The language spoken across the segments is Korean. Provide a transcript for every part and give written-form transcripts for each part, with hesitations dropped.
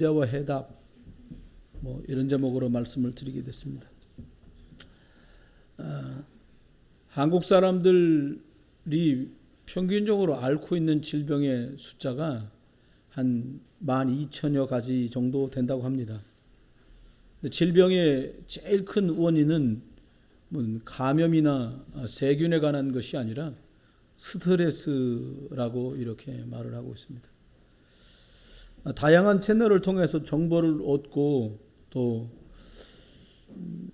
문제와 해답 이런 제목으로 말씀을 드리게 됐습니다. 한국 사람들이 평균적으로 앓고 있는 질병의 숫자가 한 12,000여 가지 정도 된다고 합니다. 질병의 제일 큰 원인은 감염이나 세균에 관한 것이 아니라 스트레스라고 이렇게 말을 하고 있습니다. 다양한 채널을 통해서 정보를 얻고 또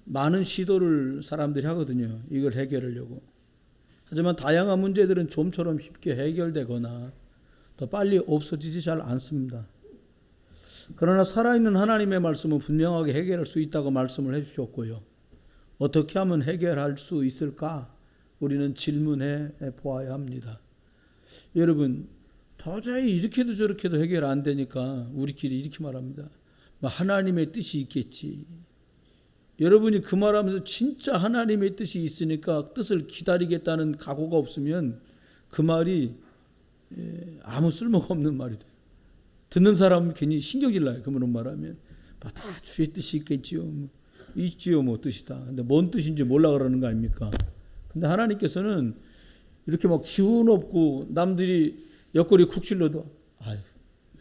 많은 시도를 사람들이 하거든요. 이걸 해결하려고. 하지만 다양한 문제들은 좀처럼 쉽게 해결되거나 더 빨리 없어지지 잘 않습니다. 그러나 살아있는 하나님의 말씀은 분명하게 해결할 수 있다고 말씀을 해주셨고요. 어떻게 하면 해결할 수 있을까? 우리는 질문해 보아야 합니다. 여러분, 도저히 이렇게도 저렇게도 해결 안 되니까 우리끼리 이렇게 말합니다. 하나님의 뜻이 있겠지. 여러분이 그 말하면서 진짜 하나님의 뜻이 있으니까 뜻을 기다리겠다는 각오가 없으면 그 말이 아무 쓸모가 없는 말이 돼요. 듣는 사람은 괜히 신경질 나요. 그런 말하면 다 주의 뜻이 있겠지요. 있지요 뜻이다. 근데 뭔 뜻인지 몰라 그러는 거 아닙니까? 근데 하나님께서는 이렇게 막 기운 없고 남들이 옆구리 쿡 찔러도 아유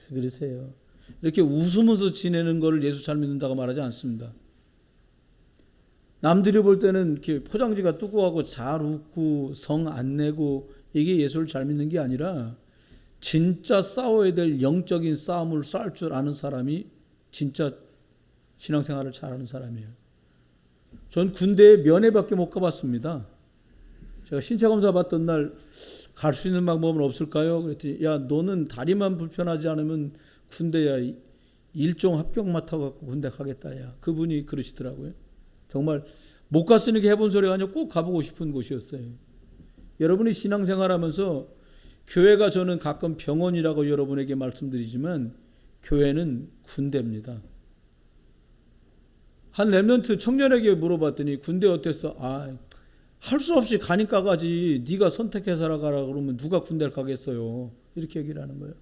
왜 그러세요? 이렇게 웃으면서 지내는 걸 예수 잘 믿는다고 말하지 않습니다. 남들이 볼 때는 이렇게 포장지가 두꺼워하고 잘 웃고 성 안 내고 이게 예수를 잘 믿는 게 아니라 진짜 싸워야 될 영적인 싸움을 싸울 줄 아는 사람이 진짜 신앙생활을 잘하는 사람이에요. 전 군대에 면회밖에 못 가봤습니다. 제가 신체검사 받던 날 갈 수 있는 방법은 없을까요? 그랬더니 야 너는 다리만 불편하지 않으면 군대야 일종 합격 맡아갖고 군대 가겠다. 야 그분이 그러시더라고요. 정말 못 갔으니까 해본 소리가 아니라 꼭 가보고 싶은 곳이었어요. 여러분이 신앙생활하면서 교회가 저는 가끔 병원이라고 여러분에게 말씀드리지만 교회는 군대입니다. 한 렘넌트 청년에게 물어봤더니 군대 어땠어? 할 수 없이 가니까 가지. 네가 선택해서 가라 그러면 누가 군대를 가겠어요. 이렇게 얘기를 하는 거예요.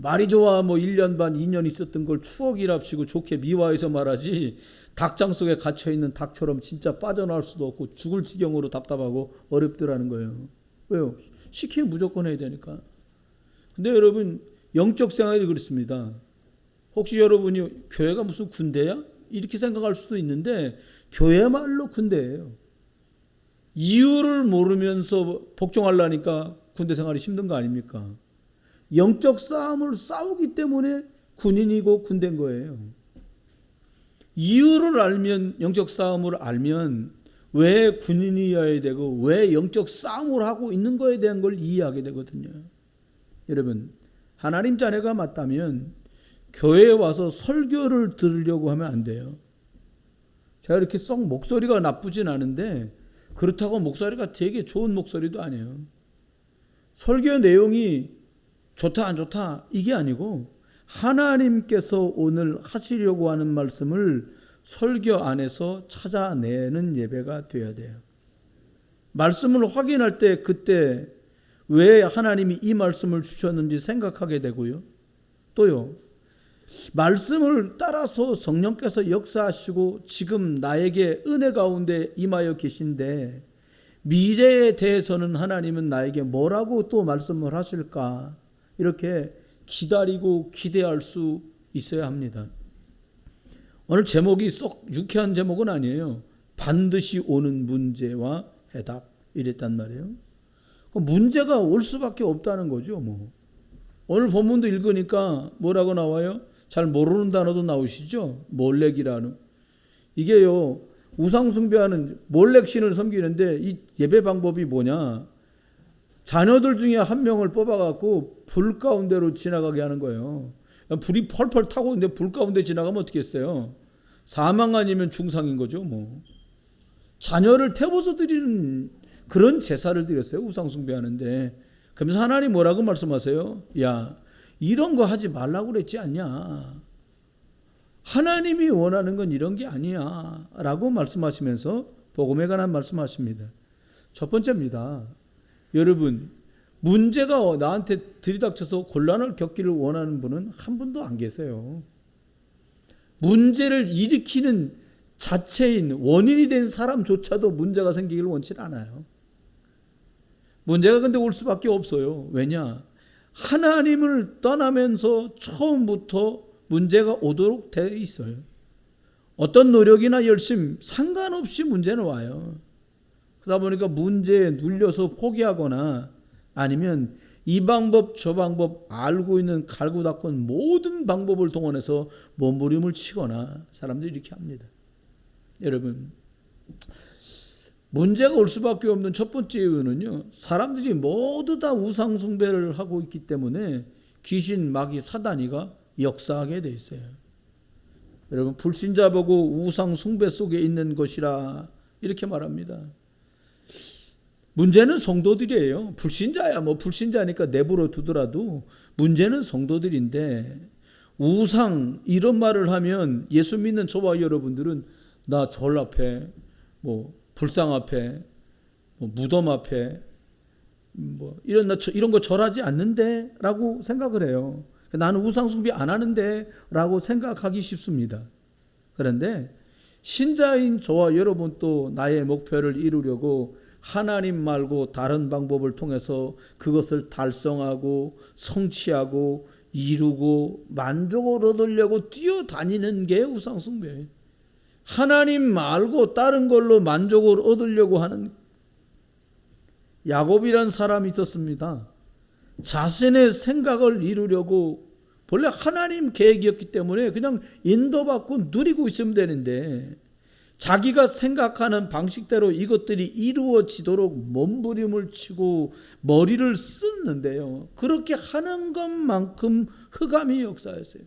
말이 좋아 1년 반 2년 있었던 걸 추억이랍시고 좋게 미화해서 말하지 닭장 속에 갇혀있는 닭처럼 진짜 빠져나올 수도 없고 죽을 지경으로 답답하고 어렵더라는 거예요. 왜요? 시키면 무조건 해야 되니까. 근데 여러분 영적 생활이 그렇습니다. 혹시 여러분이 교회가 무슨 군대야? 이렇게 생각할 수도 있는데 교회야말로 군대예요. 이유를 모르면서 복종하려니까 군대 생활이 힘든 거 아닙니까? 영적 싸움을 싸우기 때문에 군인이고 군대인 거예요. 이유를 알면 영적 싸움을 알면 왜 군인이어야 되고 왜 영적 싸움을 하고 있는 거에 대한 걸 이해하게 되거든요. 여러분 하나님 자녀가 맞다면 교회에 와서 설교를 들으려고 하면 안 돼요. 제가 이렇게 썩 목소리가 나쁘진 않은데 그렇다고 목소리가 되게 좋은 목소리도 아니에요. 설교 내용이 좋다 안 좋다 이게 아니고 하나님께서 오늘 하시려고 하는 말씀을 설교 안에서 찾아내는 예배가 되어야 돼요. 말씀을 확인할 때 그때 왜 하나님이 이 말씀을 주셨는지 생각하게 되고요. 또요. 말씀을 따라서 성령께서 역사하시고 지금 나에게 은혜 가운데 임하여 계신데 미래에 대해서는 하나님은 나에게 뭐라고 또 말씀을 하실까 이렇게 기다리고 기대할 수 있어야 합니다. 오늘 제목이 썩 유쾌한 제목은 아니에요. 반드시 오는 문제와 해답 이랬단 말이에요. 문제가 올 수밖에 없다는 거죠. 오늘 본문도 읽으니까 뭐라고 나와요? 잘 모르는 단어도 나오시죠? 몰렉이라는. 이게요. 우상 숭배하는 몰렉 신을 섬기는데 이 예배 방법이 뭐냐? 자녀들 중에 한 명을 뽑아갖고 불 가운데로 지나가게 하는 거예요. 불이 펄펄 타고 있는데 불 가운데 지나가면 어떻게 했어요? 사망 아니면 중상인 거죠. 자녀를 태워서 드리는 그런 제사를 드렸어요. 우상 숭배하는데. 그러면서 하나님 뭐라고 말씀하세요? 야 이런 거 하지 말라고 그랬지 않냐. 하나님이 원하는 건 이런 게 아니야 라고 말씀하시면서 복음에 관한 말씀하십니다. 첫 번째입니다. 여러분 문제가 나한테 들이닥쳐서 곤란을 겪기를 원하는 분은 한 분도 안 계세요. 문제를 일으키는 자체인 원인이 된 사람조차도 문제가 생기기를 원치 않아요. 문제가 근데 올 수밖에 없어요. 왜냐? 하나님을 떠나면서 처음부터 문제가 오도록 되어 있어요. 어떤 노력이나 열심 상관없이 문제는 와요. 그러다 보니까 문제에 눌려서 포기하거나 아니면 이 방법 저 방법 알고 있는 갈고 닦은 모든 방법을 동원해서 몸부림을 치거나 사람들이 이렇게 합니다. 여러분, 문제가 올 수밖에 없는 첫 번째 이유는요, 사람들이 모두 다 우상 숭배를 하고 있기 때문에 귀신, 마귀, 사단이가 역사하게 돼 있어요. 여러분, 불신자 보고 우상 숭배 속에 있는 것이라 이렇게 말합니다. 문제는 성도들이에요. 불신자야 뭐 불신자니까 내버려 두더라도 문제는 성도들인데, 우상 이런 말을 하면 예수 믿는 저와 여러분들은 나 절 앞에, 뭐 불상 앞에, 뭐 무덤 앞에, 뭐 이런 거 절하지 않는데라고 생각을 해요. 나는 우상 숭배 안 하는데라고 생각하기 쉽습니다. 그런데 신자인 저와 여러분도 나의 목표를 이루려고 하나님 말고 다른 방법을 통해서 그것을 달성하고 성취하고 이루고 만족을 얻으려고 뛰어다니는 게 우상 숭배예요. 하나님 말고 다른 걸로 만족을 얻으려고 하는, 야곱이란 사람이 있었습니다. 자신의 생각을 이루려고, 본래 하나님 계획이었기 때문에 그냥 인도받고 누리고 있으면 되는데 자기가 생각하는 방식대로 이것들이 이루어지도록 몸부림을 치고 머리를 썼는데요, 그렇게 하는 것만큼 흑암이 역사했어요.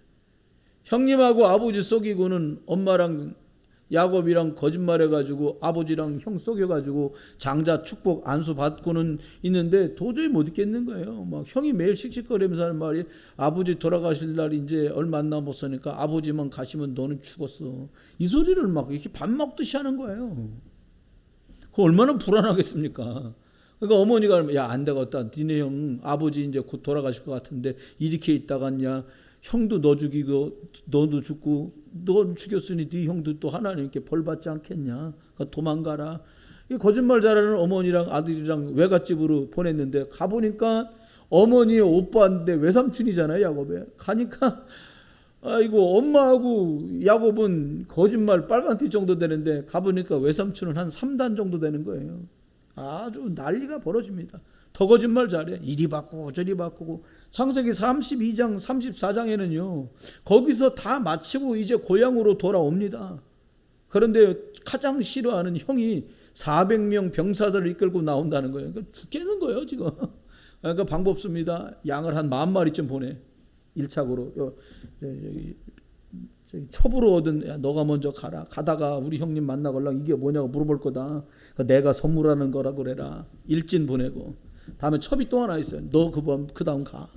형님하고 아버지 속이고는 엄마랑 야곱이랑 거짓말해가지고 아버지랑 형 속여가지고 장자 축복 안수 받고는 있는데 도저히 못 있겠는 거예요. 막 형이 매일 씩씩거리면서 하는 말이, 아버지 돌아가실 날이 이제 얼마 안 남았으니까 아버지만 가시면 너는 죽었어. 이 소리를 막 이렇게 밥 먹듯이 하는 거예요. 그 얼마나 불안하겠습니까? 그러니까 어머니가, 야, 안 되겠다. 니네 형 아버지 이제 곧 돌아가실 것 같은데 이렇게 있다갔냐? 형도 너 죽이고 너도 죽고, 너 죽였으니 네 형도 또 하나님께 벌 받지 않겠냐? 그러니까 도망가라. 거짓말 잘하는 어머니랑 아들이랑 외갓집으로 보냈는데 가보니까 어머니의 오빠인데 외삼촌이잖아요, 야곱에. 가니까 아이고, 엄마하고 야곱은 거짓말 빨간띠 정도 되는데 가보니까 외삼촌은 한 3단 정도 되는 거예요. 아주 난리가 벌어집니다. 더 거짓말 잘해. 이리 바꾸고 저리 바꾸고. 창세기 32장 34장에는요 거기서 다 마치고 이제 고향으로 돌아옵니다. 그런데 가장 싫어하는 형이 400명 병사들을 이끌고 나온다는 거예요. 그러니까 죽겠는 거예요 지금. 그러니까 방법 없습니다. 양을 한 10,000마리쯤 보내. 1착으로 저기 첩으로 얻은, 야, 너가 먼저 가라. 가다가 우리 형님 만나걸랑 이게 뭐냐고 물어볼 거다. 내가 선물하는 거라 그래라. 일진 보내고. 다음에 첩이 또 하나 있어요. 너 그 다음 가.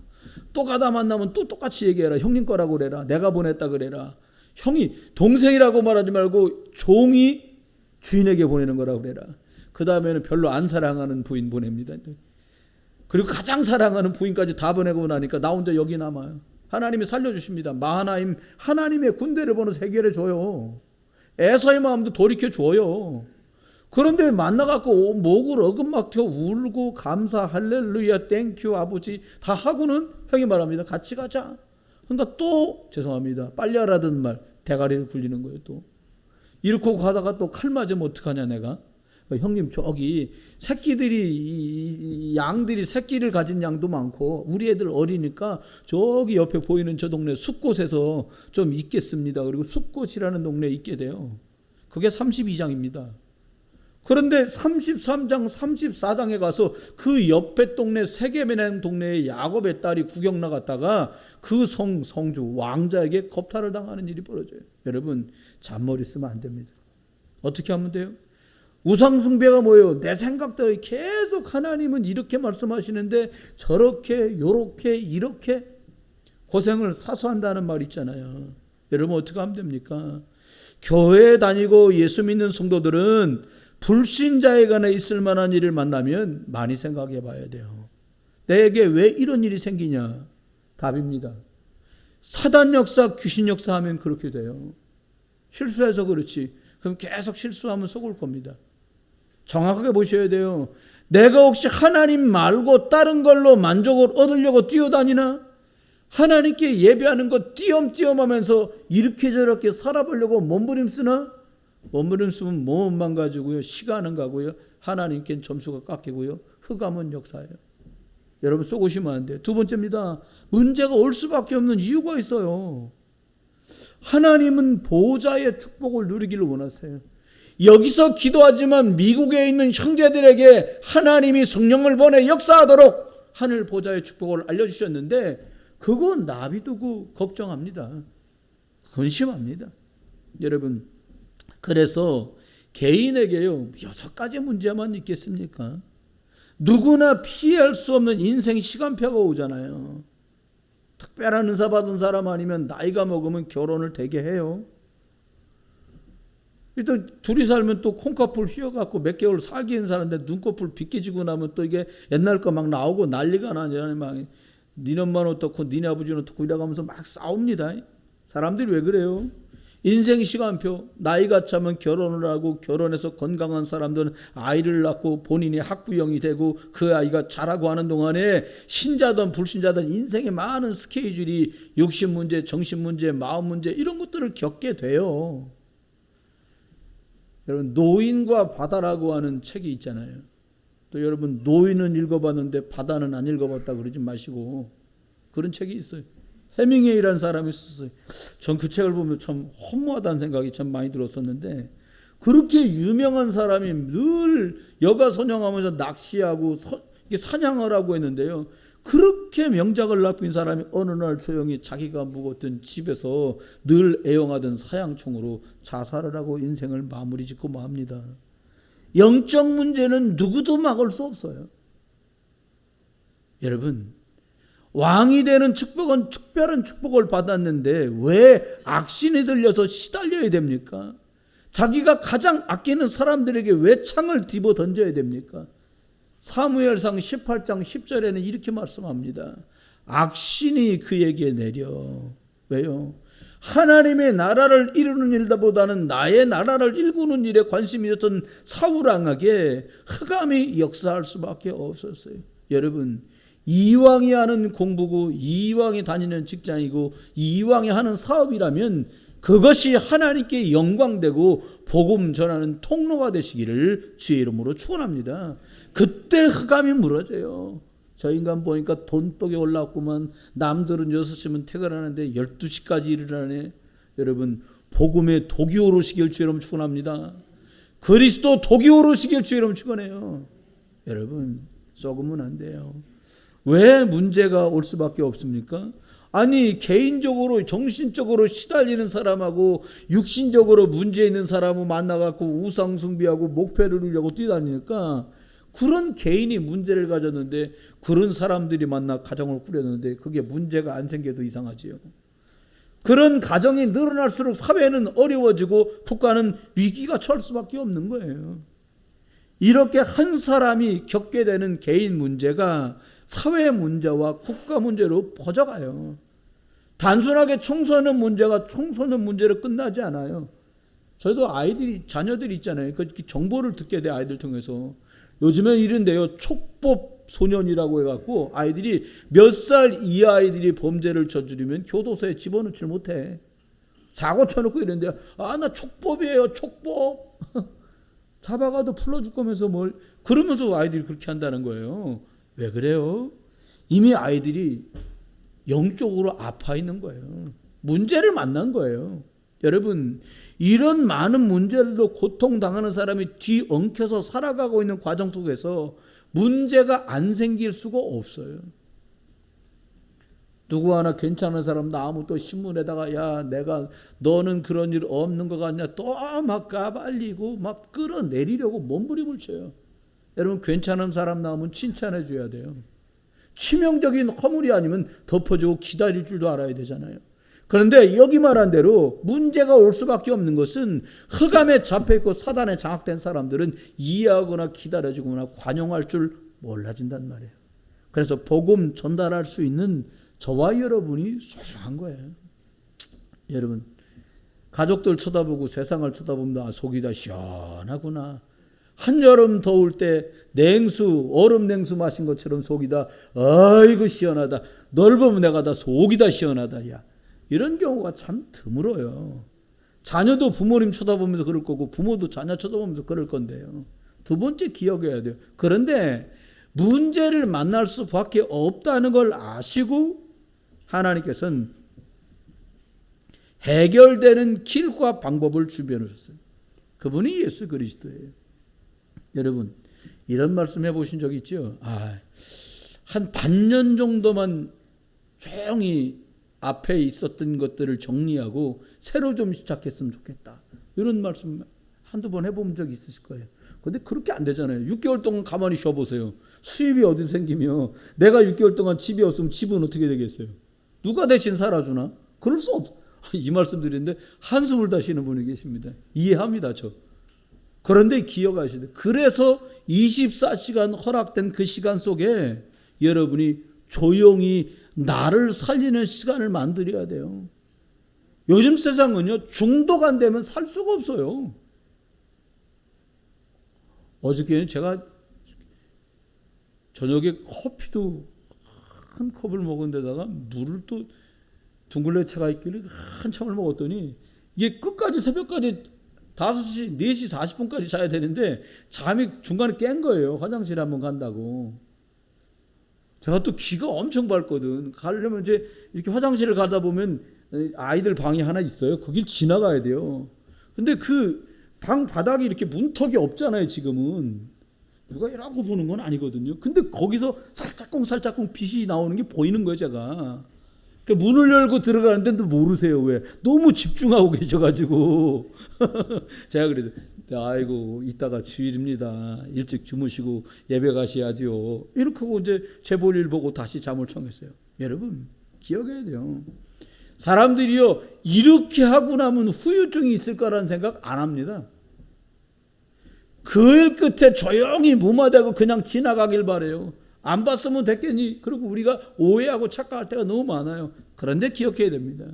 또 가다 만나면 또 똑같이 얘기해라. 형님 거라고 그래라. 내가 보냈다 그래라. 형이 동생이라고 말하지 말고 종이 주인에게 보내는 거라고 그래라. 그 다음에는 별로 안 사랑하는 부인 보냅니다. 그리고 가장 사랑하는 부인까지 다 보내고 나니까 나 혼자 여기 남아요. 하나님이 살려주십니다. 마하나임 하나님의 군대를 보내서 해결해 줘요. 에서의 마음도 돌이켜 줘요. 그런데 만나갖고 목을 어금막혀 울고 감사 할렐루야 땡큐 아버지 다 하고는 형이 말합니다. 같이 가자. 그러니까 또 죄송합니다. 빨리 하라던 말 대가리를 굴리는 거예요. 또 이렇게 가다가 또 칼 맞으면 어떡하냐 내가. 형님 저기 새끼들이 양들이 새끼를 가진 양도 많고 우리 애들 어리니까 저기 옆에 보이는 저 동네 숲곳에서 좀 있겠습니다. 그리고 숲곳이라는 동네에 있게 돼요. 그게 32장입니다. 그런데 33장 34장에 가서 그 옆에 동네 세겜이라는 동네에 야곱의 딸이 구경 나갔다가 그 성주 왕자에게 겁탈을 당하는 일이 벌어져요. 여러분 잔머리 쓰면 안 됩니다. 어떻게 하면 돼요? 우상숭배가 뭐예요? 내 생각대로 계속 하나님은 이렇게 말씀하시는데 저렇게 요렇게 이렇게 고생을 사소한다는 말 있잖아요. 여러분 어떻게 하면 됩니까? 교회 다니고 예수 믿는 성도들은 불신자에 관해 있을 만한 일을 만나면 많이 생각해 봐야 돼요. 내게 왜 이런 일이 생기냐? 답입니다. 사단 역사, 귀신 역사 하면 그렇게 돼요. 실수해서 그렇지. 그럼 계속 실수하면 속을 겁니다. 정확하게 보셔야 돼요. 내가 혹시 하나님 말고 다른 걸로 만족을 얻으려고 뛰어다니나? 하나님께 예배하는 거 띄엄띄엄 하면서 이렇게 저렇게 살아보려고 몸부림쓰나? 몸부림쓰면 몸만 가지고요. 시간은 가고요. 하나님께는 점수가 깎이고요. 흑암은 역사예요. 여러분 속으시면 안 돼요. 두 번째입니다. 문제가 올 수밖에 없는 이유가 있어요. 하나님은 보호자의 축복을 누리기를 원하세요. 여기서 기도하지만 미국에 있는 형제들에게 하나님이 성령을 보내 역사하도록 하늘 보호자의 축복을 알려주셨는데 그거 나비두고 걱정합니다. 근심합니다. 여러분 그래서 개인에게요 6가지 문제만 있겠습니까? 누구나 피할 수 없는 인생 시간표가 오잖아요. 특별한 은사 받은 사람 아니면 나이가 먹으면 결혼을 되게 해요. 또 둘이 살면 또 콩꺼풀 휘어갖고 몇 개월 살기는 사는데 눈꺼풀 빗겨지고 나면 또 이게 옛날 거 막 나오고 난리가 나잖아요. 막 니네 엄마는 어떻고 니네 아버지는 어떻고 이러면서 막 싸웁니다. 사람들이 왜 그래요? 인생 시간표, 나이가 차면 결혼을 하고 결혼해서 건강한 사람들은 아이를 낳고 본인이 학부형이 되고 그 아이가 자라고 하는 동안에 신자든 불신자든 인생의 많은 스케줄이 육신 문제, 정신 문제, 마음 문제 이런 것들을 겪게 돼요. 여러분 노인과 바다라고 하는 책이 있잖아요. 또 여러분 노인은 읽어봤는데 바다는 안 읽어봤다 그러지 마시고 그런 책이 있어요. 해밍웨이라는 사람이 있었어요. 전 그 책을 보면 참 허무하다는 생각이 참 많이 들었었는데 그렇게 유명한 사람이 늘 여가선영하면서 낚시하고 사냥을 하고 했는데요. 그렇게 명작을 남긴 사람이 어느 날 조용히 자기가 묵었던 집에서 늘 애용하던 사양총으로 자살을 하고 인생을 마무리 짓고 맙니다. 영적 문제는 누구도 막을 수 없어요. 여러분 왕이 되는 축복은 특별한 축복을 받았는데 왜 악신이 들려서 시달려야 됩니까? 자기가 가장 아끼는 사람들에게 왜 창을 뒤집어 던져야 됩니까? 사무엘상 18장 10절에는 이렇게 말씀합니다. 악신이 그에게 내려. 왜요? 하나님의 나라를 이루는 일보다는 나의 나라를 일구는 일에 관심이 있었던 사울왕에게 흑암이 역사할 수밖에 없었어요. 여러분 이왕이 하는 공부고 이왕이 다니는 직장이고 이왕이 하는 사업이라면 그것이 하나님께 영광되고 복음 전하는 통로가 되시기를 주의 이름으로 축원합니다. 그때 흑암이 무너져요. 저 인간 보니까 돈독에 올라왔구만. 남들은 6시면 퇴근하는데 12시까지 일을 하네. 여러분 복음의 독이 오르시길 주의 이름으로 축원합니다. 그리스도 독이 오르시길 주의 이름으로 축원해요. 여러분 썩으면 안 돼요. 왜 문제가 올 수밖에 없습니까? 아니 개인적으로 정신적으로 시달리는 사람하고 육신적으로 문제 있는 사람을 만나갖고 우상숭배하고 목표를 이루려고 뛰다니니까 그런 개인이 문제를 가졌는데 그런 사람들이 만나 가정을 꾸렸는데 그게 문제가 안 생겨도 이상하지요. 그런 가정이 늘어날수록 사회는 어려워지고 국가는 위기가 처할 수밖에 없는 거예요. 이렇게 한 사람이 겪게 되는 개인 문제가 사회 문제와 국가 문제로 퍼져가요. 단순하게 청소년 문제가 청소년 문제로 끝나지 않아요. 저도 자녀들이 있잖아요. 그 정보를 듣게 돼 아이들 통해서. 요즘엔 이런데요. 촉법 소년이라고 해갖고 아이들이 몇 살 이하 아이들이 범죄를 저지르면 교도소에 집어넣지 못해. 사고 쳐놓고 이런데요. 나 촉법이에요. 촉법. 잡아가도 풀어줄 거면서 뭘 그러면서 아이들이 그렇게 한다는 거예요. 왜 그래요? 이미 아이들이 영적으로 아파 있는 거예요. 문제를 만난 거예요. 여러분 이런 많은 문제들도 고통당하는 사람이 뒤엉켜서 살아가고 있는 과정 속에서 문제가 안 생길 수가 없어요. 누구 하나 괜찮은 사람 나오면 또 신문에다가 야 너는 그런 일 없는 것 같냐 또 막 까발리고 막 끌어내리려고 몸부림을 쳐요. 여러분 괜찮은 사람 나오면 칭찬해 줘야 돼요. 치명적인 허물이 아니면 덮어주고 기다릴 줄도 알아야 되잖아요. 그런데 여기 말한 대로 문제가 올 수밖에 없는 것은 흑암에 잡혀있고 사단에 장악된 사람들은 이해하거나 기다려주거나 관용할 줄 몰라진단 말이에요. 그래서 복음 전달할 수 있는 저와 여러분이 소중한 거예요. 여러분, 가족들 쳐다보고 세상을 쳐다보면 속이 다 시원하구나. 한여름 더울 때 얼음 냉수 마신 것처럼 속이 다 아이고 시원하다. 널 보면 내가 다 속이 다 시원하다. 야, 이런 경우가 참 드물어요. 자녀도 부모님 쳐다보면서 그럴 거고 부모도 자녀 쳐다보면서 그럴 건데요. 두 번째 기억해야 돼요. 그런데 문제를 만날 수밖에 없다는 걸 아시고 하나님께서는 해결되는 길과 방법을 준비해 놓으셨어요. 그분이 예수 그리스도예요. 여러분, 이런 말씀 해보신 적 있죠? 한 반년 정도만 조용히 앞에 있었던 것들을 정리하고 새로 좀 시작했으면 좋겠다. 이런 말씀 한두 번 해본 적 있으실 거예요. 근데 그렇게 안 되잖아요. 6개월 동안 가만히 쉬어보세요. 수입이 어디 생기며 내가 6개월 동안 집이 없으면 집은 어떻게 되겠어요? 누가 대신 살아주나? 그럴 수 없어. 이 말씀 드리는데 한숨을 다시는 분이 계십니다. 이해합니다, 저. 그런데 기억하셔야 돼요. 그래서 24시간 허락된 그 시간 속에 여러분이 조용히 나를 살리는 시간을 만들어야 돼요. 요즘 세상은요, 중독 안 되면 살 수가 없어요. 어저께는 제가 저녁에 커피도 한 컵을 먹은 데다가 물을 또 둥글레 차가 있길래 한참을 먹었더니 이게 끝까지 새벽까지 5시, 4시 40분까지 자야 되는데 잠이 중간에 깬 거예요. 화장실에 한번 간다고. 제가 또 귀가 엄청 밝거든. 가려면 이제 이렇게 화장실을 가다 보면 아이들 방이 하나 있어요. 거길 지나가야 돼요. 근데 그 방 바닥이 이렇게 문턱이 없잖아요, 지금은. 누가 이라고 보는 건 아니거든요. 근데 거기서 살짝쿵 빛이 나오는 게 보이는 거예요, 제가. 그러니까 문을 열고 들어가는데도 모르세요. 왜? 너무 집중하고 계셔가지고. 제가 그래서 아이고 이따가 주일입니다. 일찍 주무시고 예배 가셔야지요. 이렇게 하고 이제 제 볼일 보고 다시 잠을 청했어요. 여러분 기억해야 돼요. 사람들이요 이렇게 하고 나면 후유증이 있을 거라는 생각 안 합니다. 그 일 끝에 조용히 무마되고 그냥 지나가길 바래요. 안 봤으면 됐겠니? 그리고 우리가 오해하고 착각할 때가 너무 많아요. 그런데 기억해야 됩니다.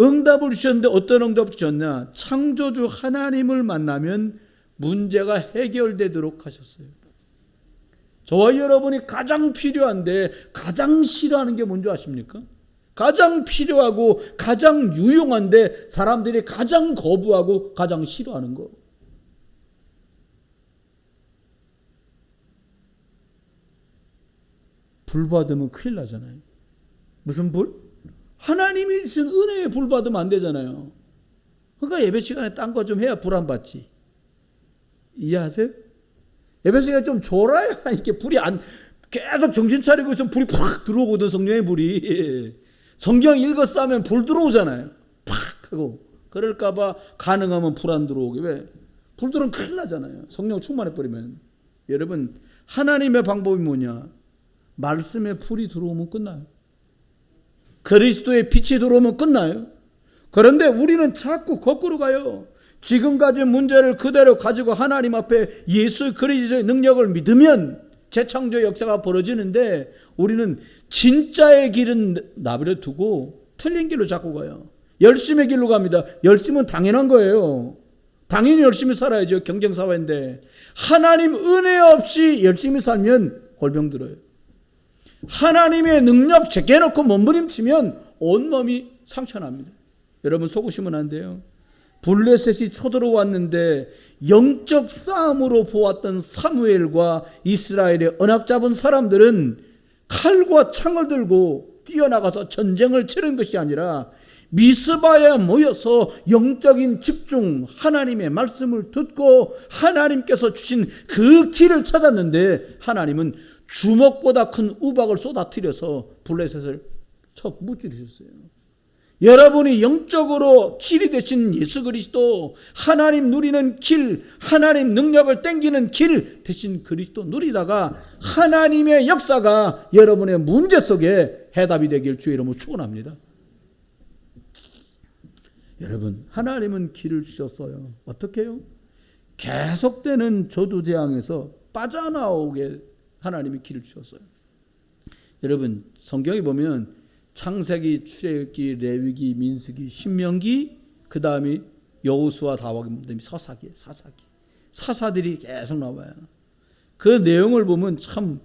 응답을 주셨는데 어떤 응답을 주셨냐? 창조주 하나님을 만나면 문제가 해결되도록 하셨어요. 저와 여러분이 가장 필요한데 가장 싫어하는 게 뭔지 아십니까? 가장 필요하고 가장 유용한데 사람들이 가장 거부하고 가장 싫어하는 거. 불 받으면 큰일 나잖아요. 무슨 불? 하나님이 주신 은혜에 불 받으면 안 되잖아요. 그러니까 예배 시간에 딴 거 좀 해야 불 안 받지. 이해하세요? 예배 시간에 좀 졸아야 이렇게 불이 안, 계속 정신 차리고 있으면 불이 팍 들어오거든, 성령의 불이. 성경 읽었어 하면 불 들어오잖아요. 팍 하고. 그럴까봐 가능하면 불 안 들어오게. 왜? 불 들어오면 큰일 나잖아요. 성령 충만해버리면. 여러분, 하나님의 방법이 뭐냐? 말씀에 불이 들어오면 끝나요. 그리스도의 빛이 들어오면 끝나요. 그런데 우리는 자꾸 거꾸로 가요. 지금 가진 문제를 그대로 가지고 하나님 앞에 예수 그리스도의 능력을 믿으면 재창조 역사가 벌어지는데 우리는 진짜의 길은 나버려 두고 틀린 길로 자꾸 가요. 열심의 길로 갑니다. 열심은 당연한 거예요. 당연히 열심히 살아야죠. 경쟁사회인데 하나님 은혜 없이 열심히 살면 골병 들어요. 하나님의 능력 제껴놓고 몸부림치면 온몸이 상처납니다. 여러분 속으시면 안 돼요. 블레셋이 쳐들어왔는데 영적 싸움으로 보았던 사무엘과 이스라엘의 언약 잡은 사람들은 칼과 창을 들고 뛰어나가서 전쟁을 치른 것이 아니라 미스바에 모여서 영적인 집중, 하나님의 말씀을 듣고 하나님께서 주신 그 길을 찾았는데 하나님은 주먹보다 큰 우박을 쏟아뜨려서 블레셋을 쳐 무찌르셨어요. 여러분이 영적으로 길이 되신 예수 그리스도, 하나님 누리는 길, 하나님 능력을 땡기는 길 되신 그리스도 누리다가 하나님의 역사가 여러분의 문제 속에 해답이 되길 주의 이름으로 축원합니다. 여러분, 하나님은 길을 주셨어요. 어떻게 해요? 계속되는 저주재앙에서 빠져나오게 하나님이 길을 주셨어요. 여러분 성경에 보면 창세기, 출애굽기, 레위기, 민수기, 신명기, 그 다음에 여호수아, 다윗, 서사기예요. 사사들이 계속 나와요. 그 내용을 보면 참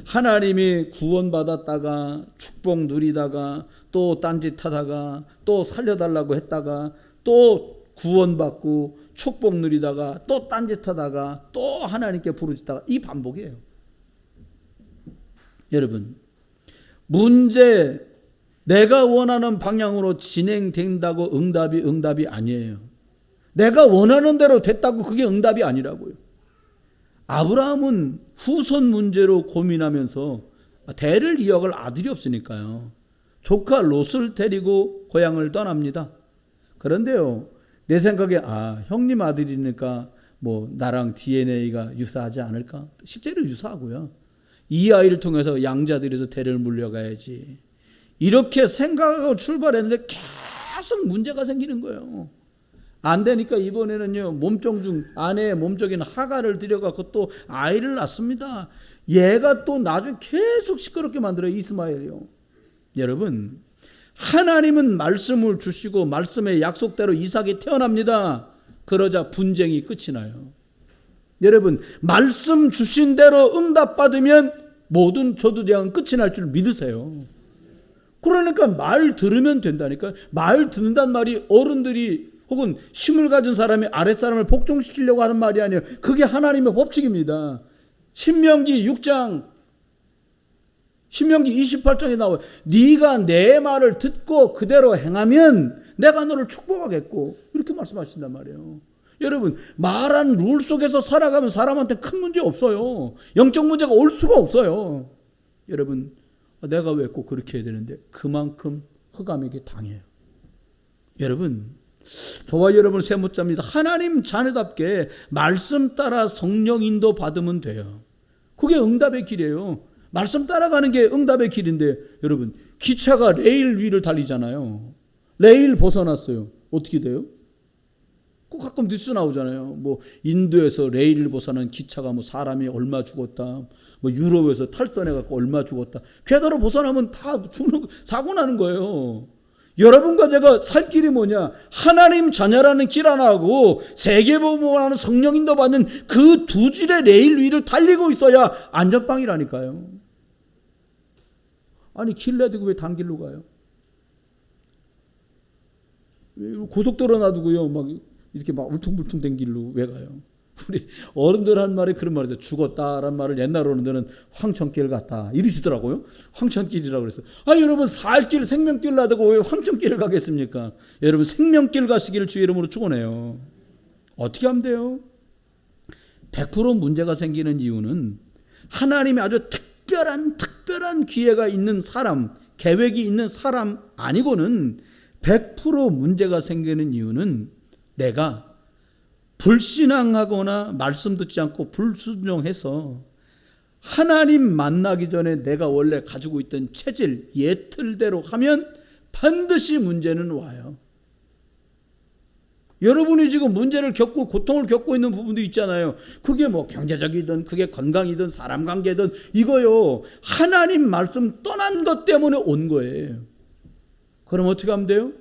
하나님이 구원받았다가 축복 누리다가 또 딴짓하다가 또 살려달라고 했다가 또 구원받고 축복 누리다가 또 딴짓하다가 또 하나님께 부르짖다가 이 반복이에요. 여러분 문제 내가 원하는 방향으로 진행된다고 응답이 아니에요. 내가 원하는 대로 됐다고 그게 응답이 아니라고요. 아브라함은 후손 문제로 고민하면서 대를 이어갈 아들이 없으니까요. 조카 롯을 데리고 고향을 떠납니다. 그런데요, 내 생각에 형님 아들이니까 뭐 나랑 DNA가 유사하지 않을까? 실제로 유사하고요. 이 아이를 통해서 양자들에서 대를 물려가야지. 이렇게 생각하고 출발했는데 계속 문제가 생기는 거예요. 안 되니까 이번에는요, 몸종 중 아내의 몸종인 하가를 들여갖고 또 아이를 낳습니다. 얘가 또 나중에 계속 시끄럽게 만들어요. 이스마엘이요. 여러분, 하나님은 말씀을 주시고 말씀의 약속대로 이삭이 태어납니다. 그러자 분쟁이 끝이 나요. 여러분, 말씀 주신 대로 응답받으면 모든 저주대항은 끝이 날 줄 믿으세요. 그러니까 말 들으면 된다니까. 말 듣는단 말이 어른들이 혹은 힘을 가진 사람이 아랫사람을 복종시키려고 하는 말이 아니에요. 그게 하나님의 법칙입니다. 신명기 6장, 신명기 28장에 나와요. 네가 내 말을 듣고 그대로 행하면 내가 너를 축복하겠고, 이렇게 말씀하신단 말이에요. 여러분, 말한 룰 속에서 살아가면 사람한테 큰 문제 없어요. 영적 문제가 올 수가 없어요. 여러분, 내가 왜 꼭 그렇게 해야 되는데 그만큼 흑암에게 당해요. 여러분, 저와 여러분 세무자입니다. 하나님 자녀답게 말씀 따라 성령 인도 받으면 돼요. 그게 응답의 길이에요. 말씀 따라가는 게 응답의 길인데, 여러분, 기차가 레일 위를 달리잖아요. 레일 벗어났어요. 어떻게 돼요? 꼭 가끔 뉴스 나오잖아요. 뭐 인도에서 레일을 벗어난 기차가 뭐 사람이 얼마 죽었다. 뭐 유럽에서 탈선해갖고 얼마 죽었다. 궤도로 벗어나면 다 죽는, 사고 나는 거예요. 여러분과 제가 살 길이 뭐냐? 하나님 자녀라는 길 하나하고 세계복음하는 성령 인도 받는 그 두 줄의 레일 위를 달리고 있어야 안전빵이라니까요. 아니, 길 내두고 왜 단길로 가요? 고속도로 놔두고요, 막 이렇게 막 울퉁불퉁 된 길로 왜 가요? 우리 어른들 한 말이 그런 말이죠. 죽었다라는 말을 옛날 어른들은 황천길 같다 이러시더라고요. 황천길이라고 그랬어요. 여러분, 살 길 생명길 놔두고 왜 황천길을 가겠습니까? 여러분, 생명길 가시기를 주의 이름으로 축원해요. 어떻게 하면 돼요? 100% 문제가 생기는 이유는 하나님의 아주 특별한 기회가 있는 사람, 계획이 있는 사람 아니고는 100% 문제가 생기는 이유는 내가 불신앙하거나 말씀 듣지 않고 불순종해서 하나님 만나기 전에 내가 원래 가지고 있던 체질, 예틀대로 하면 반드시 문제는 와요. 여러분이 지금 문제를 겪고 고통을 겪고 있는 부분도 있잖아요. 그게 뭐 경제적이든 그게 건강이든 사람 관계든 이거요, 하나님 말씀 떠난 것 때문에 온 거예요. 그럼 어떻게 하면 돼요?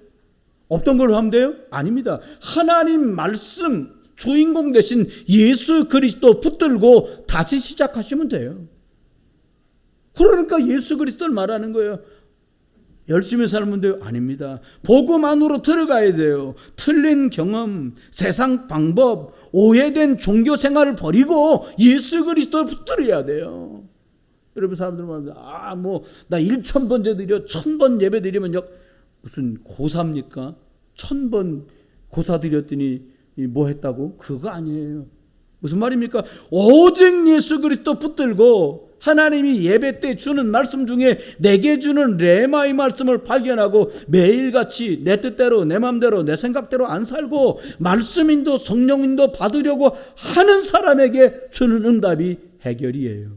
없던 걸로 하면 돼요? 아닙니다. 하나님 말씀 주인공 되신 예수 그리스도 붙들고 다시 시작하시면 돼요. 그러니까 예수 그리스도를 말하는 거예요. 열심히 살면 돼요? 아닙니다. 복음 안으로 들어가야 돼요. 틀린 경험, 세상 방법, 오해된 종교 생활을 버리고 예수 그리스도를 붙들어야 돼요. 여러분, 사람들 말합니다. 뭐 나 1000번 드려 1000번 예배 드리면 무슨 고사입니까? 1000번 고사 드렸더니 뭐 했다고? 그거 아니에요. 무슨 말입니까? 오직 예수 그리스도 붙들고 하나님이 예배 때 주는 말씀 중에 내게 주는 레마의 말씀을 발견하고 매일같이 내 뜻대로 내 마음대로 내 생각대로 안 살고 말씀인도 성령인도 받으려고 하는 사람에게 주는 응답이 해결이에요.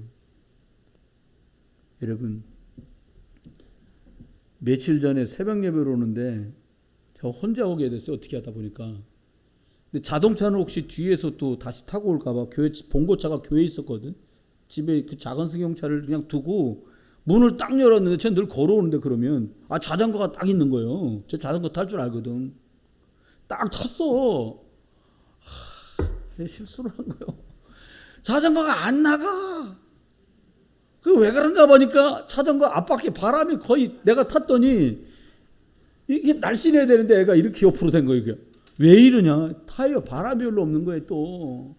여러분, 며칠 전에 새벽 예배를 오는데 저 혼자 오게 됐어요. 어떻게 하다 보니까. 근데 자동차는 혹시 뒤에서 또 다시 타고 올까봐 교회 본고차가 교회에 있었거든. 집에 그 작은 승용차를 그냥 두고 문을 딱 열었는데 쟤 늘 걸어오는데 그러면 자전거가 딱 있는 거예요. 쟤 자전거 탈 줄 알거든. 딱 탔어. 실수를 한 거예요. 자전거가 안 나가. 그 왜 그런가 보니까 자전거 앞바퀴 바람이 거의 내가 탔더니 이게 날씬해야 되는데 애가 이렇게 옆으로 된 거예요. 왜 이러냐? 타이어 바람이 별로 없는 거예요 또.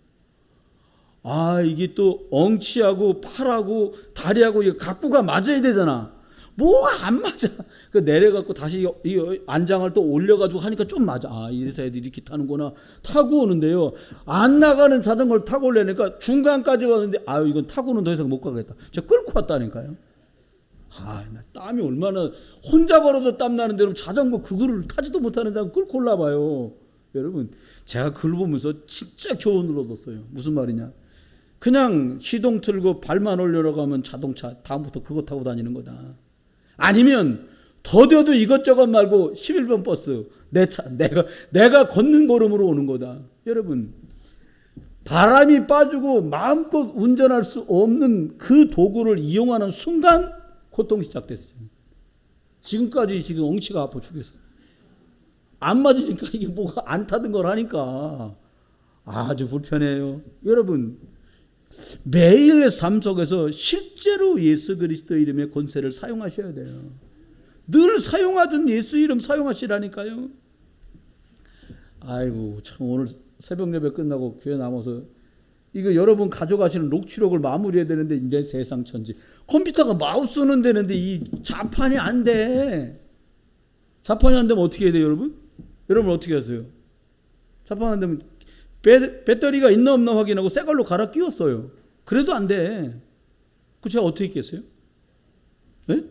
이게 또 엉치하고 팔하고 다리하고 이 각구가 맞아야 되잖아. 뭐가 안 맞아. 그 내려갖고 다시 이 안장을 또 올려가지고 하니까 좀 맞아. 이래서 애들이 이렇게 타는구나. 타고 오는데요. 안 나가는 자전거를 타고 오려니까 중간까지 왔는데 이건 타고는 더 이상 못 가겠다. 제가 끌고 왔다니까요. 나 땀이 얼마나 혼자 걸어도 땀 나는데 자전거 그거를 타지도 못하는 사람 끌고 올라봐요. 여러분 제가 그걸 보면서 진짜 교훈을 얻었어요. 무슨 말이냐? 그냥 시동 틀고 발만 올려가면 자동차 다음부터 그거 타고 다니는 거다. 아니면 더뎌도 이것저것 말고 11번 버스 내 차 내가 걷는 걸음으로 오는 거다. 여러분 바람이 빠지고 마음껏 운전할 수 없는 그 도구를 이용하는 순간 고통이 시작됐어요. 지금까지 지금 엉치가 아파 죽겠어. 안 맞으니까 이게 뭐가 안 타던 걸 하니까 아주 불편해요. 여러분 매일 삶 속에서 실제로 예수 그리스도 이름의 권세를 사용하셔야 돼요. 늘 사용하던 예수 이름 사용하시라니까요. 참 오늘 새벽 예배 끝나고 교회 남아서 이거 여러분 가져가시는 녹취록을 마무리해야 되는데 이제 세상 천지 컴퓨터가 마우스는 되는데 이 자판이 안 돼. 자판이 안 되면 어떻게 해야 돼요 여러분? 여러분 어떻게 하세요? 자판 안 되면 배터리가 있나 없나 확인하고 새 걸로 갈아 끼웠어요. 그래도 안 돼. 그 제가 어떻게 있겠어요? 네?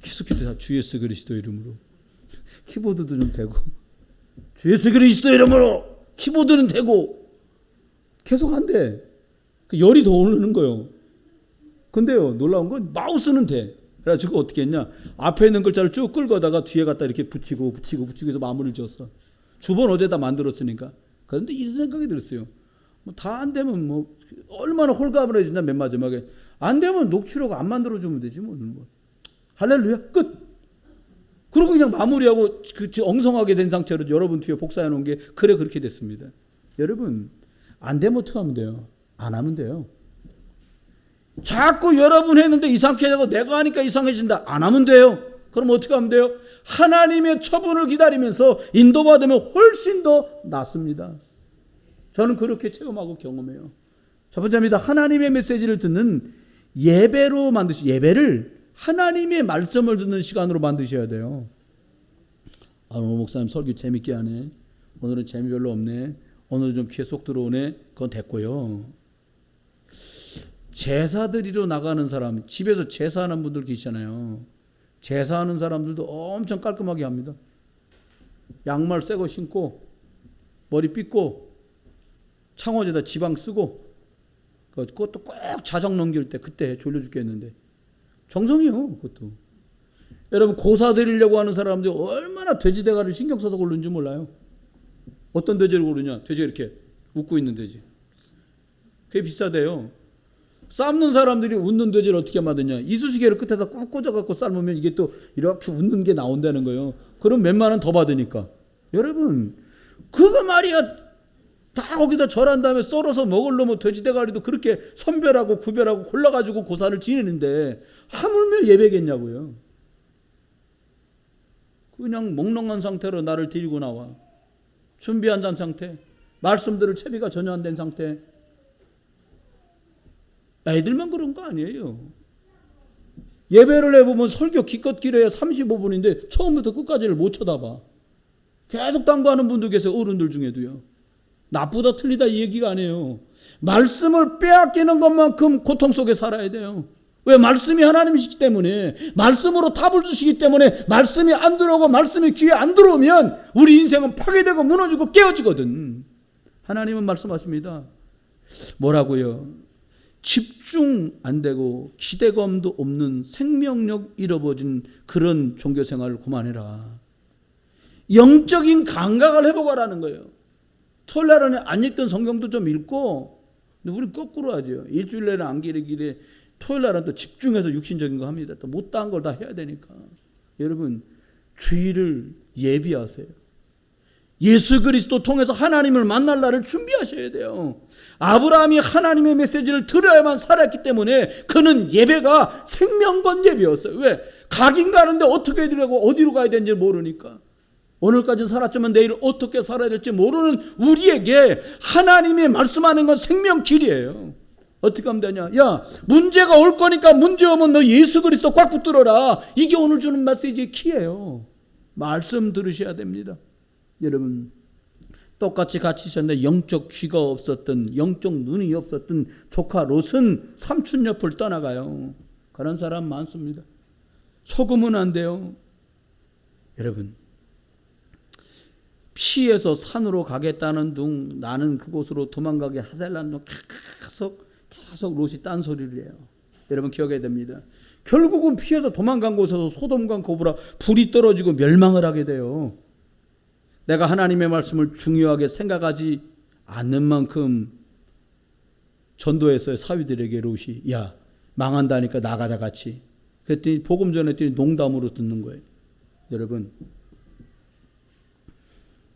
계속 기도해. 주 예수 그리스도 이름으로. 키보드도 좀 대고. 주 예수 그리스도 이름으로. 키보드는 대고. 계속 안 돼. 그 열이 더 오르는 거예요. 근데요, 놀라운 건 마우스는 돼. 그래가지고 어떻게 했냐. 앞에 있는 글자를 쭉 끌고다가 뒤에 갖다 이렇게 붙이고 해서 마무리를 지었어. 주번 어제다 만들었으니까. 그런데 이 생각이 들었어요. 다 안 되면 얼마나 홀가분을 해준다. 맨 마지막에 안 되면 녹취록 안 만들어주면 되지 뭐. 할렐루야 끝. 그리고 그냥 마무리하고 엉성하게 된 상태로 여러분 뒤에 복사해 놓은 게 그렇게 됐습니다. 여러분 안 되면 어떻게 하면 돼요? 안 하면 돼요. 자꾸 여러분 했는데 이상하게 하고 내가 하니까 이상해진다. 안 하면 돼요. 그럼 어떻게 하면 돼요? 하나님의 처분을 기다리면서 인도받으면 훨씬 더 낫습니다. 저는 그렇게 체험하고 경험해요. 첫 번째입니다. 하나님의 메시지를 듣는 예배를 하나님의 말씀을 듣는 시간으로 만드셔야 돼요. 오늘 목사님 설교 재밌게 하네. 오늘은 재미 별로 없네. 오늘은 좀 귀에 쏙 들어오네. 그건 됐고요. 제사드리러 나가는 사람, 집에서 제사하는 분들 계시잖아요. 제사하는 사람들도 엄청 깔끔하게 합니다. 양말 새 거 신고 머리 빗고 창호지에다 지방 쓰고 그것도 꼭 자정 넘길 때 그때 졸려 죽겠는데 정성이요. 그것도. 여러분 고사 드리려고 하는 사람들이 얼마나 돼지 대가리를 신경 써서 고르는지 몰라요. 어떤 돼지를 고르냐. 돼지가 이렇게 웃고 있는 돼지. 그게 비싸대요. 삶는 사람들이 웃는 돼지를 어떻게 만드냐. 이쑤시개를 끝에다 꾹 꽂아갖고 삶으면 이게 또 이렇게 웃는 게 나온다는 거예요. 그럼 몇만 원 더 받으니까. 여러분 그거 말이야. 다 거기다 절한 다음에 썰어서 먹으려면 돼지 대가리도 그렇게 선별하고 구별하고 골라가지고 고사를 지내는데 하물며 예배겠냐고요. 그냥 몽롱한 상태로 나를 데리고 나와. 준비한 잔 상태. 말씀들을 채비가 전혀 안 된 상태. 애들만 그런 거 아니에요. 예배를 해보면 설교 기껏 길어야 35분인데 처음부터 끝까지를 못 쳐다봐. 계속 당구하는 분도 계세요. 어른들 중에도요. 나쁘다 틀리다 이 얘기가 아니에요. 말씀을 빼앗기는 것만큼 고통 속에 살아야 돼요. 왜? 말씀이 하나님이시기 때문에, 말씀으로 답을 주시기 때문에 말씀이 안 들어오고 말씀이 귀에 안 들어오면 우리 인생은 파괴되고 무너지고 깨어지거든. 하나님은 말씀하십니다. 뭐라고요? 집중 안 되고 기대감도 없는 생명력 잃어버린 그런 종교생활을 그만해라. 영적인 감각을 회복하라는 거예요. 토요일날은 안 읽던 성경도 좀 읽고, 근데 우리 거꾸로 하죠. 일주일 내내 안 기르기래 토요일 날은 또 집중해서 육신적인 거 합니다. 또 못다한 걸 다 해야 되니까. 여러분, 주일을 예비하세요. 예수 그리스도 통해서 하나님을 만날 날을 준비하셔야 돼요. 아브라함이 하나님의 메시지를 들어야만 살았기 때문에 그는 예배가 생명건 예배였어요. 왜? 가긴 가는데 어떻게 해드리고 어디로 가야 되는지 모르니까. 오늘까지 살았지만 내일 어떻게 살아야 될지 모르는 우리에게 하나님이 말씀하는 건 생명길이에요. 어떻게 하면 되냐? 야, 문제가 올 거니까 문제 오면 너 예수 그리스도 꽉 붙들어라. 이게 오늘 주는 메시지의 키예요. 말씀 들으셔야 됩니다. 여러분, 똑같이 갇히셨는데 영적 귀가 없었던, 영적 눈이 없었던 조카 롯은 삼촌 옆을 떠나가요. 그런 사람 많습니다. 속으면 안 돼요. 여러분, 피해서 산으로 가겠다는 둥, 나는 그곳으로 도망가게 하달라는 둥 계속 롯이 딴소리를 해요. 여러분 기억해야 됩니다. 결국은 피해서 도망간 곳에서 소돔과 고모라 불이 떨어지고 멸망을 하게 돼요. 내가 하나님의 말씀을 중요하게 생각하지 않는 만큼 전도했어요. 사위들에게 롯이. 야, 망한다니까 나가자 같이. 그랬더니 복음 전했더니 농담으로 듣는 거예요. 여러분,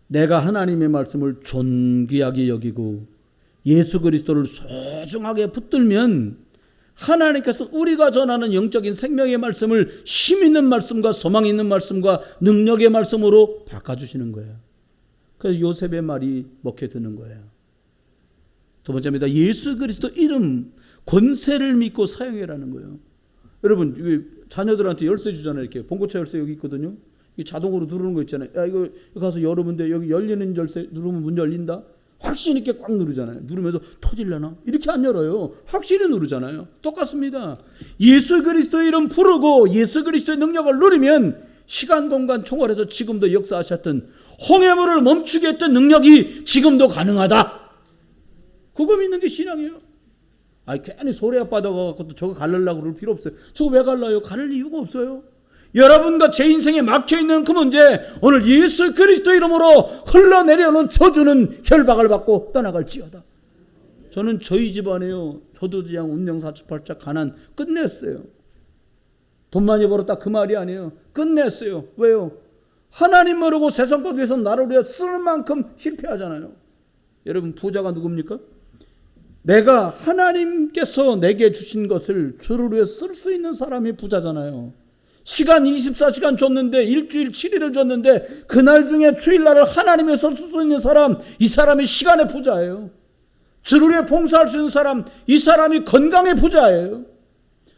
내가 하나님의 말씀을 존귀하게 여기고 예수 그리스도를 소중하게 붙들면 하나님께서 우리가 전하는 영적인 생명의 말씀을 힘 있는 말씀과 소망 있는 말씀과 능력의 말씀으로 바꿔주시는 거예요. 그래서 요셉의 말이 먹혀드는 거예요. 두 번째입니다. 예수 그리스도 이름 권세를 믿고 사용해라는 거예요. 여러분, 자녀들한테 열쇠 주잖아요. 이렇게 봉고차 열쇠 여기 있거든요. 이 자동으로 누르는 거 있잖아요. 야, 이거 가서 열으면 돼. 여기 열리는 열쇠 누르면 문 열린다. 확신 있게 꽉 누르잖아요. 누르면서 터질려나? 이렇게 안 열어요. 확실히 누르잖아요. 똑같습니다. 예수 그리스도 이름 부르고 예수 그리스도의 능력을 누리면 시간 공간 초월해서 지금도 역사하셨던 홍해물을 멈추게 했던 능력이 지금도 가능하다. 그거 믿는 게 신앙이에요. 아니 괜히 소리 받아가지고 저거 가르려고 그럴 필요 없어요. 저거 왜 갈라요? 가를 이유가 없어요. 여러분과 제 인생에 막혀있는 그 문제, 오늘 예수 그리스도 이름으로 흘러내려오는 저주는 결박을 받고 떠나갈지어다. 저는 저희 집안에요, 조두지양 운명사주팔자 가난 끝냈어요. 돈 많이 벌었다 그 말이 아니에요. 끝냈어요. 왜요? 하나님 모르고 세상 것 위해서 나를 위해 쓰는 만큼 실패하잖아요. 여러분, 부자가 누굽니까? 내가 하나님께서 내게 주신 것을 주를 위해 쓸 수 있는 사람이 부자잖아요. 시간 24시간 줬는데 일주일 7일을 줬는데 그날 중에 주일날을 하나님에 쓸 수 있는 사람, 이 사람이 시간의 부자예요. 주를 위해 봉사할 수 있는 사람, 이 사람이 건강의 부자예요.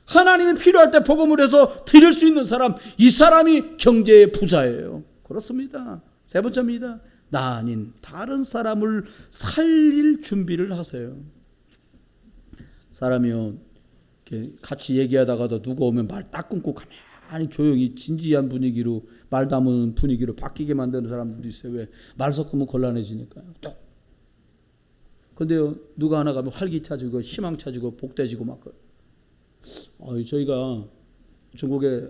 하나님이 필요할 때 복음을 해서 드릴 수 있는 사람, 이 사람이 경제의 부자예요. 그렇습니다. 세 번째입니다. 나 아닌 다른 사람을 살릴 준비를 하세요. 사람이요, 이렇게 같이 얘기하다가도 누가 오면 말 딱 끊고 가만히 조용히 진지한 분위기로, 말 담은 분위기로 바뀌게 만드는 사람들도 있어요. 왜? 말 섞으면 곤란해지니까요. 또. 근데요, 누가 하나 가면 활기차지고 희망차지고 복돼지고 막. 저희가 중국에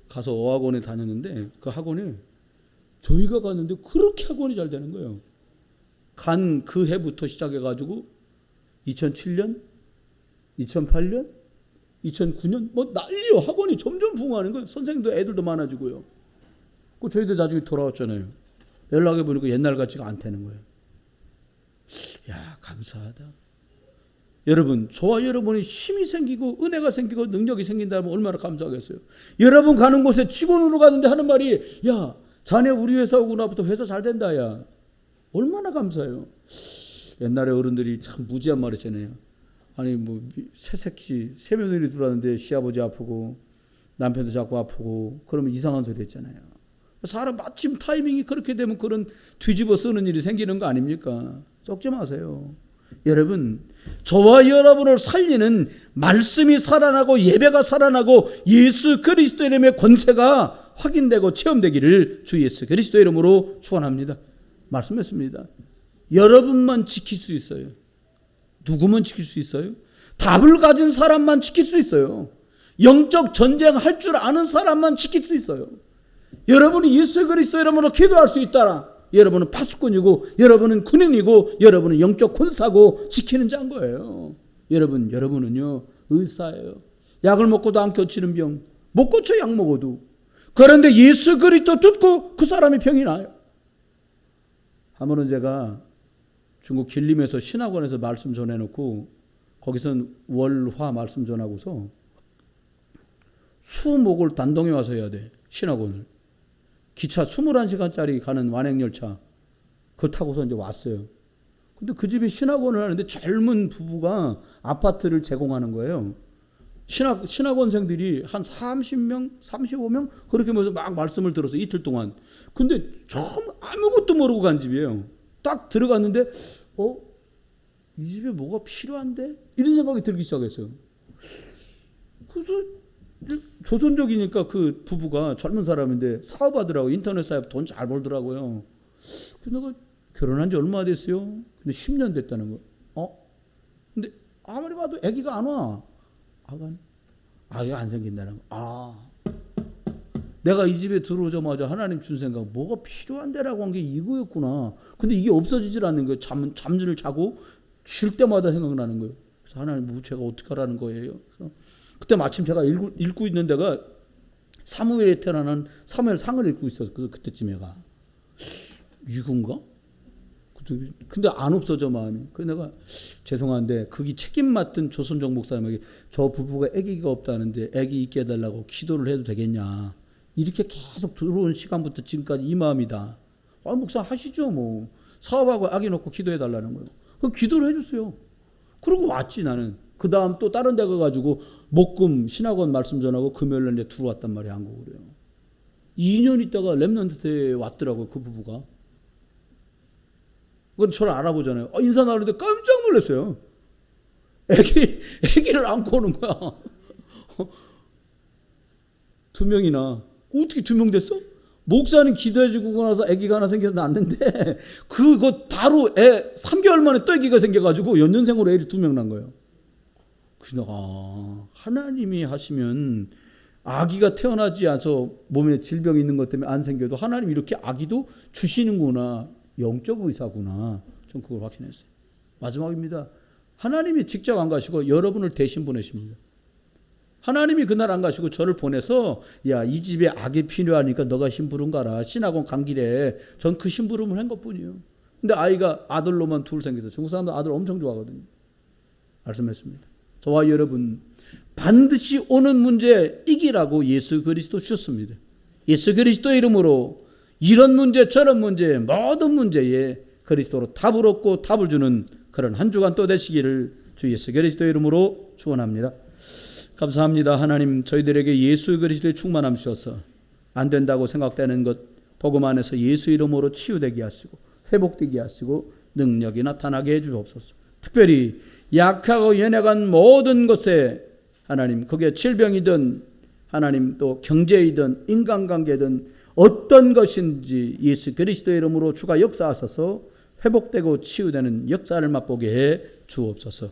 가서 어학원에 다녔는데 그 학원에 저희가 갔는데 그렇게 학원이 잘 되는 거예요. 간 그 해부터 시작해가지고 2007년, 2008년, 2009년 뭐 난리요. 학원이 점점 부흥하는 거예요. 선생님도 애들도 많아지고요. 그 저희들 나중에 돌아왔잖아요. 연락해 보니까 옛날 같지가 않다는 거예요. 야, 감사하다. 여러분, 저와 여러분이 힘이 생기고 은혜가 생기고 능력이 생긴다면 얼마나 감사하겠어요. 여러분 가는 곳에 직원으로 가는데 하는 말이, 야, 자네 우리 회사 오고 나부터 회사 잘 된다. 야, 얼마나 감사해요. 옛날에 어른들이 참 무지한 말 했잖아요. 아니 뭐 새새끼 세 며느리 들어왔는데 시아버지 아프고 남편도 자꾸 아프고 그러면 이상한 소리 했잖아요. 사람 마침 타이밍이 그렇게 되면 그런 뒤집어 쓰는 일이 생기는 거 아닙니까? 썩지 마세요. 여러분, 저와 여러분을 살리는 말씀이 살아나고 예배가 살아나고 예수 그리스도 이름의 권세가 확인되고 체험되기를 주 예수 그리스도 이름으로 축원합니다. 말씀했습니다. 여러분만 지킬 수 있어요. 누구만 지킬 수 있어요? 답을 가진 사람만 지킬 수 있어요. 영적 전쟁 할 줄 아는 사람만 지킬 수 있어요. 여러분이 예수 그리스도 이름으로 기도할 수 있다라. 여러분은 파수꾼이고 여러분은 군인이고 여러분은 영적 군사고 지키는 자인 거예요. 여러분은요 의사예요. 약을 먹고도 안 고치는 병, 못 고쳐 약 먹어도. 그런데 예수 그리스도 듣고 그 사람이 병이 나요. 한 번은 제가 중국 길림에서 신학원에서 말씀 전해놓고 거기서는 월화 말씀 전하고서 수목을 단동에 와서 해야 돼. 신학원을. 기차 21시간짜리 가는 완행열차 그걸 타고서 이제 왔어요. 근데 그 집이 신학원을 하는데 젊은 부부가 아파트를 제공하는 거예요. 신학원생들이 한 30명, 35명 그렇게 모여서 막 말씀을 들어서 이틀 동안. 근데 처음 아무것도 모르고 간 집이에요. 딱 들어갔는데 이 집에 뭐가 필요한데? 이런 생각이 들기 시작했어요. 그래서 조선족이니까 그 부부가 젊은 사람인데 사업하더라고요. 인터넷 사업 돈 잘 벌더라고요. 그래서 내가 결혼한 지 얼마 됐어요? 근데 10년 됐다는 거. 근데 아무리 봐도 아기가 안 와. 아기가 안 생긴다는 거. 내가 이 집에 들어오자마자 하나님 준 생각, 뭐가 필요한데라고 한 게 이거였구나. 근데 이게 없어지질 않는 거예요. 잠을 자고 쉴 때마다 생각나는 거예요. 그래서 하나님, 제가 어떻게 하라는 거예요? 그래서 그때 마침 제가 읽고 있는 데가 사무엘에 태어나는 사무엘 상을 읽고 있었어요. 그래서 그때쯤에가 이건가? 근데 안 없어져 마음이. 그래서 내가 죄송한데 거기 책임 맡은 조선족 목사님에게 저 부부가 아기가 없다는데 아기 있게 해달라고 기도를 해도 되겠냐. 이렇게 계속 들어온 시간부터 지금까지 이 마음이다. 목사 하시죠 뭐. 사업하고 아기 놓고 기도해달라는 거예요. 그 기도를 해줬어요. 그러고 왔지 나는. 그 다음 또 다른 데 가가지고 목금 신학원 말씀 전하고 금요일에 이제 들어왔단 말이에요. 한국으로요. 2년 있다가 렘넌트에 왔더라고요. 그 부부가. 그건 저를 알아보잖아요. 인사 나누는데 깜짝 놀랐어요. 애기를 안고 오는 거야. 2명이나. 어떻게 2명 됐어? 목사님 기도해주고 나서 아기가 하나 생겨서 낳았는데 그거 바로 3개월 만에 또 아기가 생겨가지고 연년생으로 애를 2명 낳은 거예요. 그래서 하나님이 하시면 아기가 태어나지 않아서 몸에 질병이 있는 것 때문에 안 생겨도 하나님 이렇게 아기도 주시는구나. 영적 의사구나. 전 그걸 확신했어요. 마지막입니다. 하나님이 직접 안 가시고 여러분을 대신 보내십니다. 하나님이 그날 안 가시고 저를 보내서 야, 이 집에 악이 필요하니까 너가 심부름 가라. 신학원 간 길에 전 그 심부름을 한 것뿐이에요. 근데 아이가 아들로만 둘 생겨서 중국 사람들 아들 엄청 좋아하거든요. 말씀했습니다. 저와 여러분 반드시 오는 문제 이기라고 예수 그리스도 주셨습니다. 예수 그리스도의 이름으로 이런 문제 저런 문제 모든 문제에 그리스도로 답을 얻고 답을 주는 그런 한 주간 또 되시기를 주 예수 그리스도의 이름으로 축원합니다. 감사합니다. 하나님 저희들에게 예수 그리스도의 충만함 주셔서 안 된다고 생각되는 것 복음 안에서 예수 이름으로 치유되게 하시고 회복되게 하시고 능력이 나타나게 해 주옵소서. 특별히 약하고 연약한 모든 것에 하나님 그게 질병이든 하나님 또 경제이든 인간관계든 어떤 것인지 예수 그리스도의 이름으로 주가 역사하셔서 회복되고 치유되는 역사를 맛보게 해 주옵소서.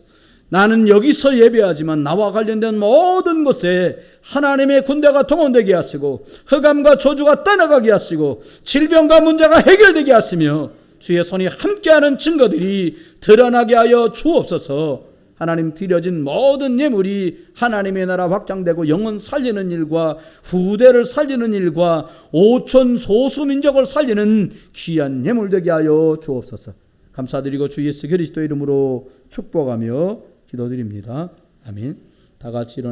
나는 여기서 예배하지만 나와 관련된 모든 곳에 하나님의 군대가 동원되게 하시고 흑암과 저주가 떠나가게 하시고 질병과 문제가 해결되게 하시며 주의 손이 함께하는 증거들이 드러나게 하여 주옵소서. 하나님 드려진 모든 예물이 하나님의 나라 확장되고 영혼 살리는 일과 후대를 살리는 일과 오촌 소수민족을 살리는 귀한 예물 되게 하여 주옵소서. 감사드리고 주 예수 그리스도 이름으로 축복하며 기도드립니다. 아멘. 다 같이 일어나